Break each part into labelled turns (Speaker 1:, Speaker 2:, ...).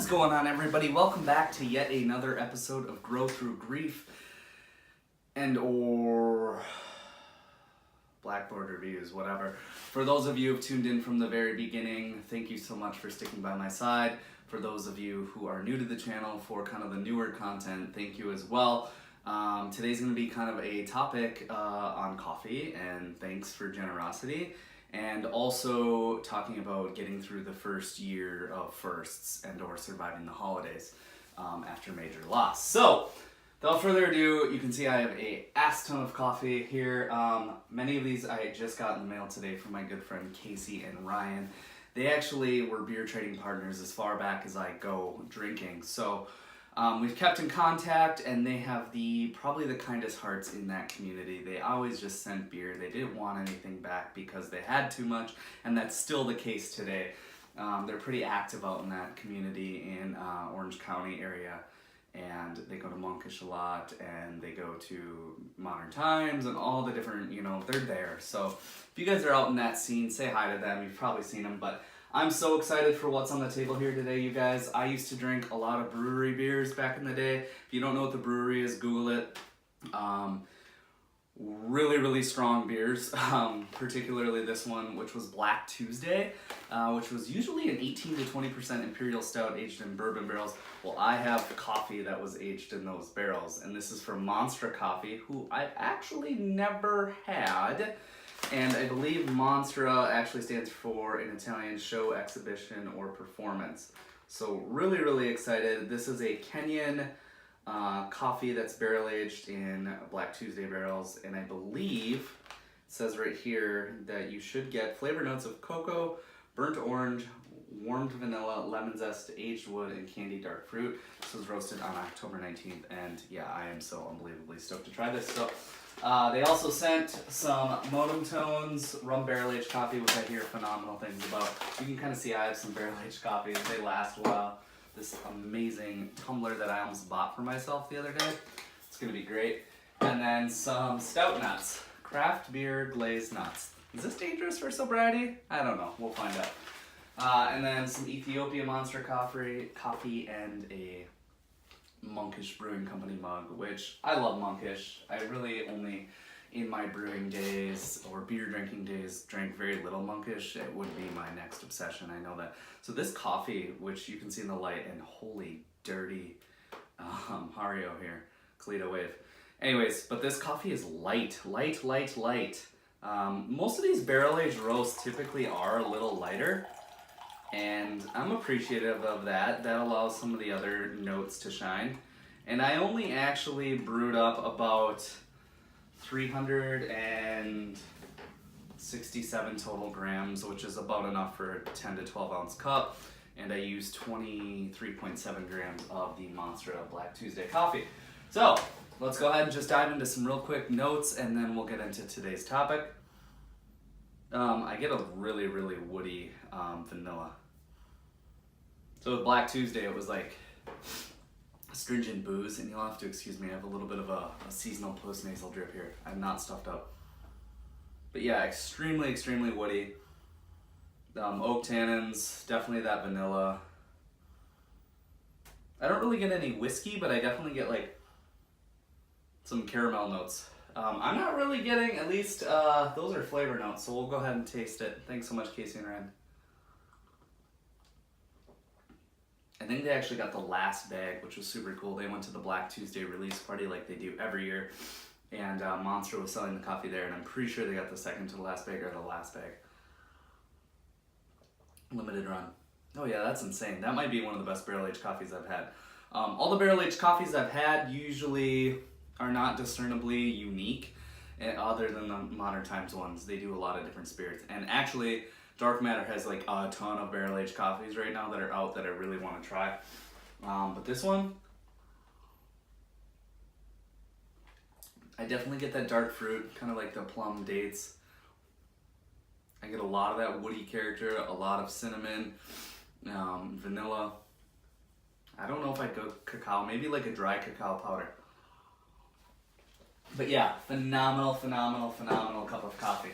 Speaker 1: is going on, everybody? Welcome back to yet another episode of Grow Through Grief or Blackboard Reviews, whatever. For those of you who have tuned in from the very beginning, thank you so much for sticking by my side. For those of you who are new to the channel, for kind of the newer content, thank you as well. Today's going to be kind of a topic on coffee and thanks for generosity. And also talking about getting through the first year of firsts and or surviving the holidays after major loss. So, without further ado, you can see I have a ass ton of coffee here. Many of these I just got in the mail today from my good friend Casey and Ryan. They actually were beer trading partners as far back as I go drinking. So we've kept in contact, and they have probably the kindest hearts in that community. They always just sent beer. They didn't want anything back because they had too much, and that's still the case today. They're pretty active out in that community in Orange County area, and they go to Monkish a lot, and they go to Modern Times and all the different, they're there. So if you guys are out in that scene, say hi to them. You've probably seen them, but I'm so excited for what's on the table here today, you guys. I used to drink a lot of brewery beers back in the day. If you don't know what the brewery is, Google it. Really, really strong beers, particularly this one, which was Black Tuesday, which was usually an 18 to 20% imperial stout aged in bourbon barrels. Well, I have coffee that was aged in those barrels, and this is from Monstra Coffee, who I've actually never had. And I believe Monstra actually stands for an Italian show, exhibition, or performance. So really, really excited. This is a Kenyan coffee that's barrel aged in Black Tuesday barrels, and I believe it says right here that you should get flavor notes of cocoa, burnt orange, warmed vanilla, lemon zest, aged wood, and candied dark fruit. This was roasted on October 19th, and yeah, I am so unbelievably stoked to try this. So they also sent some Modem Tones rum barrel aged coffee, which I hear phenomenal things about. You can kind of see I have some barrel aged coffees. They last a while. This amazing tumbler that I almost bought for myself the other day. It's gonna be great. And then some stout nuts, craft beer glazed nuts. Is this dangerous for sobriety? I don't know. We'll find out. And then some Ethiopia Monster coffee, and a Monkish Brewing Company mug, which I love Monkish. I really only, in my brewing days or beer drinking days, drank very little Monkish. It would be my next obsession, I know that. So this coffee, which you can see in the light, and holy dirty Hario here, Kalita Wave. Anyways, but this coffee is light. Most of these barrel-aged roasts typically are a little lighter, and I'm appreciative of that. That allows some of the other notes to shine. And I only actually brewed up about 367 total grams, which is about enough for a 10 to 12 ounce cup. And I used 23.7 grams of the Monstra Black Tuesday coffee. So let's go ahead and just dive into some real quick notes, and then we'll get into today's topic. I get a really, really woody vanilla. So with Black Tuesday, it was like astringent booze, and you'll have to excuse me, I have a little bit of a seasonal post-nasal drip here. I'm not stuffed up. But yeah, extremely, extremely woody. Oak tannins, definitely that vanilla. I don't really get any whiskey, but I definitely get like some caramel notes. I'm not really getting, at least those are flavor notes, so we'll go ahead and taste it. Thanks so much, Casey and Ryan. I think they actually got the last bag, which was super cool. They went to the Black Tuesday release party like they do every year, and Monster was selling the coffee there, and I'm pretty sure they got the second to the last bag or the last bag. Limited run. Oh yeah, that's insane. That might be one of the best barrel-aged coffees I've had. All the barrel-aged coffees I've had usually are not discernibly unique, other than the Modern Times ones. They do a lot of different spirits, and actually Dark Matter has like a ton of barrel-aged coffees right now that are out that I really want to try. But this one, I definitely get that dark fruit, kind of like the plum dates. I get a lot of that woody character, a lot of cinnamon, vanilla. I don't know if I'd go cacao, maybe like a dry cacao powder. But yeah, phenomenal cup of coffee.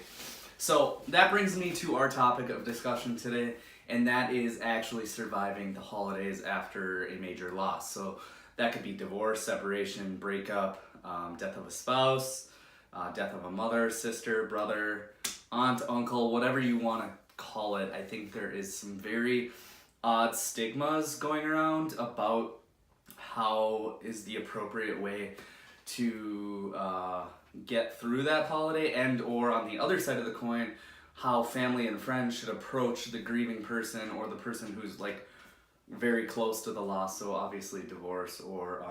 Speaker 1: So that brings me to our topic of discussion today, and that is actually surviving the holidays after a major loss. So that could be divorce, separation, breakup, death of a spouse, death of a mother, sister, brother, aunt, uncle, whatever you want to call it. I think there is some very odd stigmas going around about how is the appropriate way to get through that holiday, and or on the other side of the coin, how family and friends should approach the grieving person or the person who's like very close to the loss. So obviously divorce, or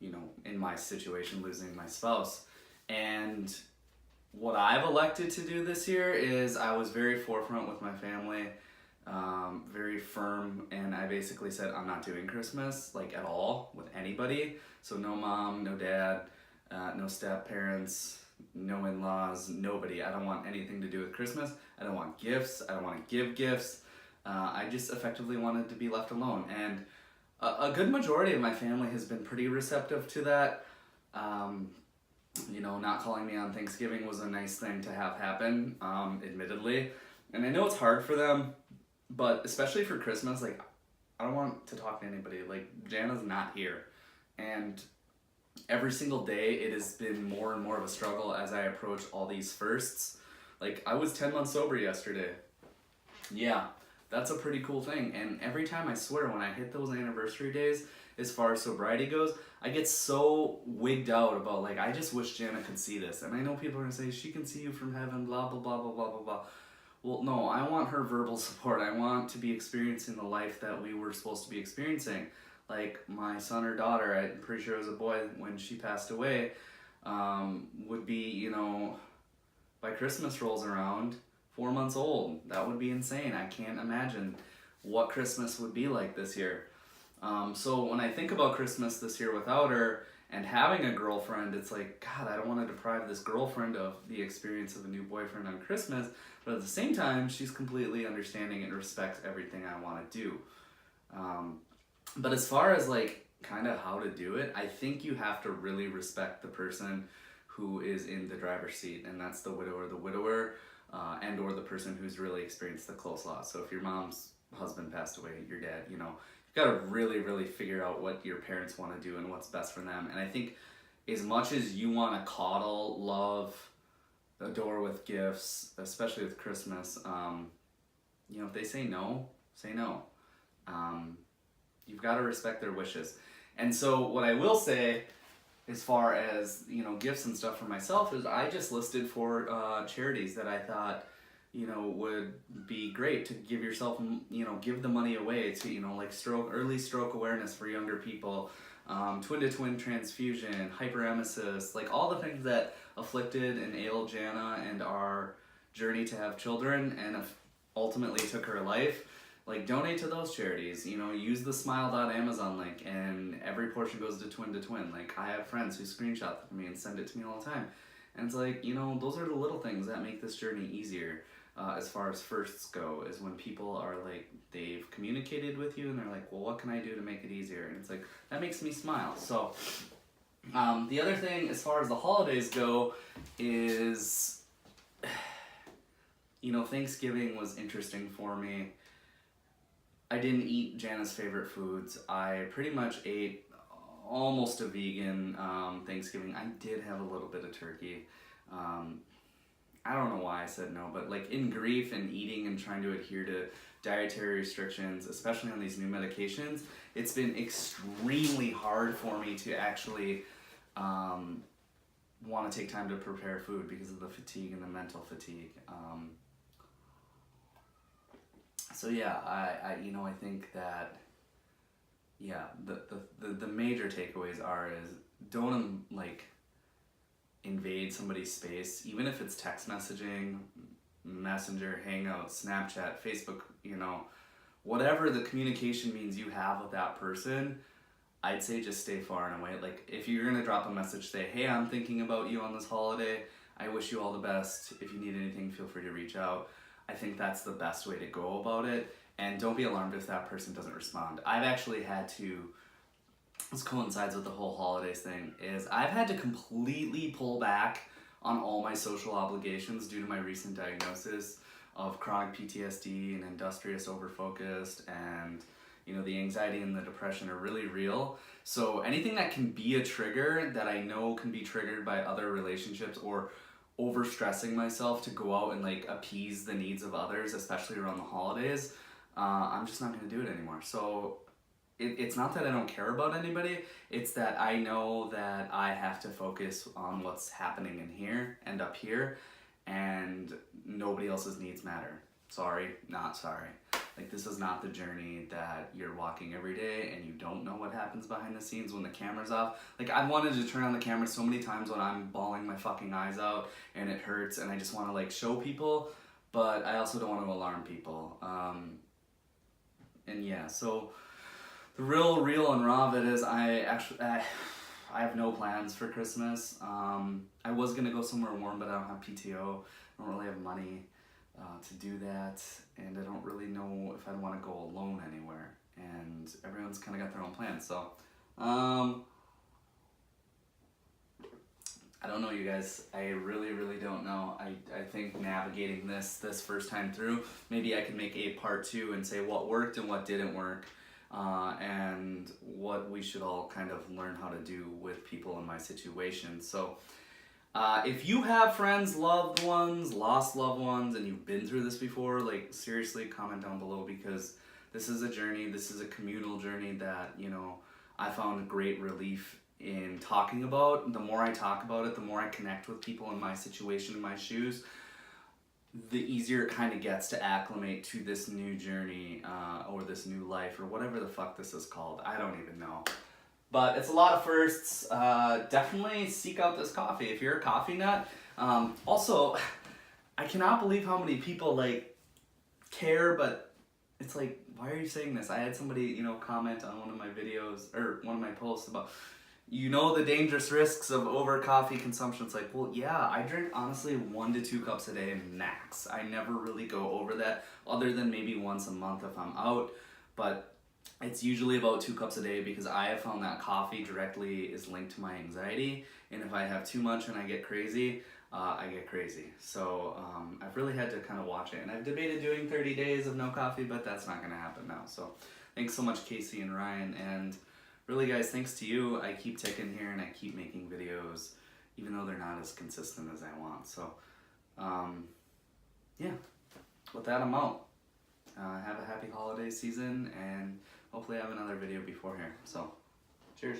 Speaker 1: in my situation, losing my spouse. And what I've elected to do this year is I was very forefront with my family, very firm, and I basically said I'm not doing Christmas like at all with anybody. So no mom, no dad, no step parents, no in-laws, nobody. I don't want anything to do with Christmas. I don't want gifts. I don't want to give gifts. I just effectively wanted to be left alone. And a good majority of my family has been pretty receptive to that. Not calling me on Thanksgiving was a nice thing to have happen, admittedly. And I know it's hard for them, but especially for Christmas, like, I don't want to talk to anybody. Like, Jana's not here. And every single day it has been more and more of a struggle as I approach all these firsts. Like, I was 10 months sober yesterday. Yeah, that's a pretty cool thing. And every time, I swear, when I hit those anniversary days, as far as sobriety goes, I get so wigged out about, like, I just wish Jana could see this. And I know people are going to say, she can see you from heaven, blah, blah, blah, blah, blah, blah, blah. Well, no, I want her verbal support. I want to be experiencing the life that we were supposed to be experiencing. Like, my son or daughter, I'm pretty sure it was a boy when she passed away, would be, by Christmas rolls around, 4 months old. That would be insane. I can't imagine what Christmas would be like this year. So when I think about Christmas this year without her and having a girlfriend, it's like, God, I don't want to deprive this girlfriend of the experience of a new boyfriend on Christmas, but at the same time, she's completely understanding and respects everything I want to do. But as far as like kind of how to do it, I think you have to really respect the person who is in the driver's seat, and that's the widower, and or the person who's really experienced the close loss. So if your mom's husband passed away, your dad, you've got to really, really figure out what your parents want to do and what's best for them. And I think as much as you want to coddle, love, adore with gifts, especially with Christmas, if they say no, say no. You've got to respect their wishes. And so what I will say, as far as, gifts and stuff for myself, is I just listed for charities that I thought, would be great to give yourself, give the money away to, like early stroke awareness for younger people, twin-to-twin transfusion, hyperemesis, like all the things that afflicted and ailed Jana and our journey to have children and ultimately took her life. Like, donate to those charities, use the smile.amazon link, and every portion goes to twin. Like, I have friends who screenshot for me and send it to me all the time. And it's like, those are the little things that make this journey easier. As far as firsts go, is when people are like, they've communicated with you and they're like, well, what can I do to make it easier? And it's like, that makes me smile. So the other thing as far as the holidays go is, Thanksgiving was interesting for me. I didn't eat Jana's favorite foods. I pretty much ate almost a vegan Thanksgiving. I did have a little bit of turkey. I don't know why I said no, but like in grief and eating and trying to adhere to dietary restrictions, especially on these new medications, it's been extremely hard for me to actually want to take time to prepare food because of the fatigue and the mental fatigue. So yeah, I think that, yeah, the major takeaways is don't invade somebody's space, even if it's text messaging, Messenger, Hangouts, Snapchat, Facebook, whatever the communication means you have with that person, I'd say just stay far and away. Like, if you're gonna drop a message, say, hey, I'm thinking about you on this holiday, I wish you all the best, if you need anything, feel free to reach out. I think that's the best way to go about it, and don't be alarmed if that person doesn't respond. I've actually had to, this coincides with the whole holidays thing, is I've had to completely pull back on all my social obligations due to my recent diagnosis of chronic PTSD and industrious overfocused, and you know, the anxiety and the depression are really real. So anything that can be a trigger that I know can be triggered by other relationships or over stressing myself to go out and like appease the needs of others, especially around the holidays, I'm just not going to do it anymore. So it's not that I don't care about anybody, it's that I know that I have to focus on what's happening in here and up here, and nobody else's needs matter. Sorry, not sorry. Like, this is not the journey that you're walking every day, and you don't know what happens behind the scenes when the camera's off. Like, I've wanted to turn on the camera so many times when I'm bawling my fucking eyes out and it hurts, and I just want to like show people, but I also don't want to alarm people. And yeah, so the real and raw of it is I have no plans for Christmas. I was gonna go somewhere warm, but I don't have PTO. I don't really have money to do that, and I don't really know if I'd want to go alone anywhere. And everyone's kind of got their own plans, so I don't know, you guys. I really don't know. I think navigating this first time through, maybe I can make a part 2 and say what worked and what didn't work, and what we should all kind of learn how to do with people in my situation. So if you have friends, loved ones, lost loved ones, and you've been through this before, like, seriously, comment down below, because this is a journey, this is a communal journey that, you know, I found great relief in talking about. The more I talk about it, the more I connect with people in my situation, in my shoes, the easier it kind of gets to acclimate to this new journey, or this new life, or whatever the fuck this is called. I don't even know. But it's a lot of firsts. Definitely seek out this coffee if you're a coffee nut. Also, I cannot believe how many people like care, but it's like, why are you saying this? I had somebody, you know, comment on one of my videos or one of my posts about, you know, the dangerous risks of over coffee consumption. It's like, well, yeah, I drink honestly 1 to 2 cups a day max. I never really go over that, other than maybe once a month if I'm out, but it's usually about 2 cups a day, because I have found that coffee directly is linked to my anxiety, and if I have too much and I get crazy, I get crazy. So I've really had to kind of watch it, and I've debated doing 30 days of no coffee, but that's not going to happen now. So thanks so much, Casey and Ryan, and really, guys, thanks to you, I keep ticking here and I keep making videos, even though they're not as consistent as I want. So yeah, with that, I'm out. Have a happy holiday season, and hopefully I have another video before here. So, cheers.